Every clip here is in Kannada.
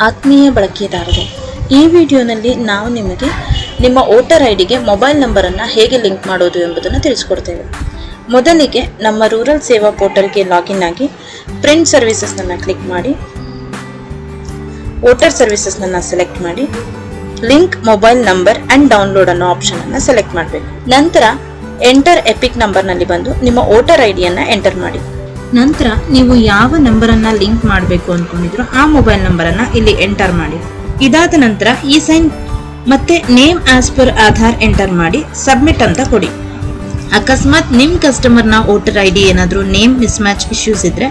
ಆತ್ಮೀಯ ಬಳಕೆದಾರರೇ, ಈ ವಿಡಿಯೋನಲ್ಲಿ ನಾವು ನಿಮಗೆ ನಿಮ್ಮ ವೋಟರ್ ಐಡಿಗೆ ಮೊಬೈಲ್ ನಂಬರನ್ನು ಹೇಗೆ ಲಿಂಕ್ ಮಾಡೋದು ಎಂಬುದನ್ನು ತಿಳಿಸ್ಕೊಡ್ತೇವೆ. ಮೊದಲಿಗೆ ನಮ್ಮ ರೂರಲ್ ಸೇವಾ ಪೋರ್ಟಲ್ಗೆ ಲಾಗಿನ್ ಆಗಿ ಪ್ರಿಂಟ್ ಸರ್ವಿಸಸ್ನನ್ನು ಕ್ಲಿಕ್ ಮಾಡಿ, ವೋಟರ್ ಸರ್ವಿಸಸ್ನನ್ನು ಸೆಲೆಕ್ಟ್ ಮಾಡಿ, link mobile number and download ಅನ್ನೋ ಆಪ್ಷನನ್ನು ಸೆಲೆಕ್ಟ್ ಮಾಡಬೇಕು. ನಂತರ ಎಂಟರ್ ಎಪಿಕ್ ನಂಬರ್ನಲ್ಲಿ ಬಂದು ನಿಮ್ಮ ವೋಟರ್ ಐಡಿಯನ್ನು ಎಂಟರ್ ಮಾಡಿ. ನಂತರ ನೀವು ಯಾವ ನಂಬರನ್ನು ಲಿಂಕ್ ಮಾಡಬೇಕು ಅಂದ್ಕೊಂಡಿದ್ರು ಆ ಮೊಬೈಲ್ ನಂಬರನ್ನು ಇಲ್ಲಿ ಎಂಟರ್ ಮಾಡಿ. ಇದಾದ ನಂತರ ಈ ಸೈನ್ ಮತ್ತೆ name as per Aadhaar enter ಮಾಡಿ ಸಬ್ಮಿಟ್ ಅಂತ ಕೊಡಿ. ಅಕಸ್ಮಾತ್ ನಿಮ್ಮ ಕಸ್ಟಮರ್ನ ವೋಟರ್ ಐಡಿ ಏನಾದರೂ ನೇಮ್ ಮಿಸ್ ಮ್ಯಾಚ್ ಇಶ್ಯೂಸ್ ಇದ್ರೆ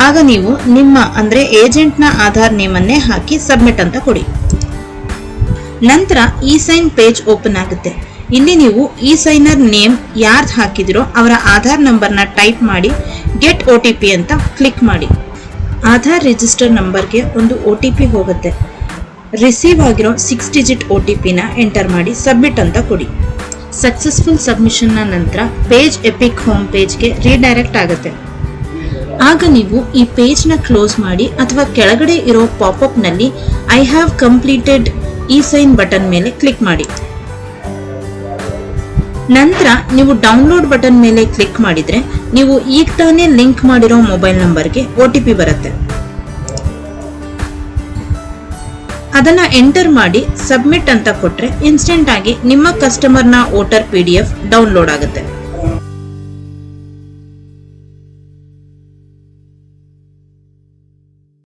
ಆಗ ನೀವು ನಿಮ್ಮ ಅಂದ್ರೆ ಏಜೆಂಟ್ನ ಆಧಾರ್ ನೇಮನ್ನೇ ಹಾಕಿ ಸಬ್ಮಿಟ್ ಅಂತ ಕೊಡಿ. ನಂತರ ಈ ಸೈನ್ ಪೇಜ್ ಓಪನ್ ಆಗುತ್ತೆ. ಇಲ್ಲಿ ನೀವು ಈ ಸೈನರ್ ನೇಮ್ ಯಾರ್ದು ಹಾಕಿದಿರೋ ಅವರ ಆಧಾರ್ ನಂಬರ್ನ ಟೈಪ್ ಮಾಡಿ ಗೆಟ್ OTP ಅಂತ ಕ್ಲಿಕ್ ಮಾಡಿ. ಆಧಾರ್ ರಿಜಿಸ್ಟರ್ ನಂಬರ್ಗೆ ಒಂದು OTP ಹೋಗುತ್ತೆ. ರಿಸೀವ್ ಆಗಿರೋ 6 ಡಿಜಿಟ್ OTPನ ಎಂಟರ್ ಮಾಡಿ ಸಬ್ಮಿಟ್ ಅಂತ ಕೊಡಿ. ಸಕ್ಸಸ್ಫುಲ್ ಸಬ್ಮಿಷನ್ನ ನಂತರ ಪೇಜ್ ಎಪಿಕ್ ಹೋಮ್ ಪೇಜ್ಗೆ ರೀಡೈರೆಕ್ಟ್ ಆಗುತ್ತೆ. ಆಗ ನೀವು ಈ ಪೇಜ್ನ ಕ್ಲೋಸ್ ಮಾಡಿ ಅಥವಾ ಕೆಳಗಡೆ ಇರೋ ಪಾಪ್ಅಪ್ನಲ್ಲಿ ಐ ಹ್ಯಾವ್ ಕಂಪ್ಲೀಟೆಡ್ ಈ ಸೈನ್ ಬಟನ್ ಮೇಲೆ ಕ್ಲಿಕ್ ಮಾಡಿ. ನಂತರ ನೀವು ಡೌನ್ಲೋಡ್ ಬಟನ್ ಮೇಲೆ ಕ್ಲಿಕ್ ಮಾಡಿದ್ರೆ ನೀವು ಈಗ ತಾನೇ ಲಿಂಕ್ ಮಾಡಿರೋ ಮೊಬೈಲ್ ನಂಬರ್ಗೆ OTP ಬರುತ್ತೆ. ಅದನ್ನ ಎಂಟರ್ ಮಾಡಿ ಸಬ್ಮಿಟ್ ಅಂತ ಕೊಟ್ರೆ ಇನ್ಸ್ಟೆಂಟ್ ಆಗಿ ನಿಮ್ಮ ಕಸ್ಟಮರ್ನ ವೋಟರ್ PDF ಡೌನ್ಲೋಡ್ ಆಗುತ್ತೆ.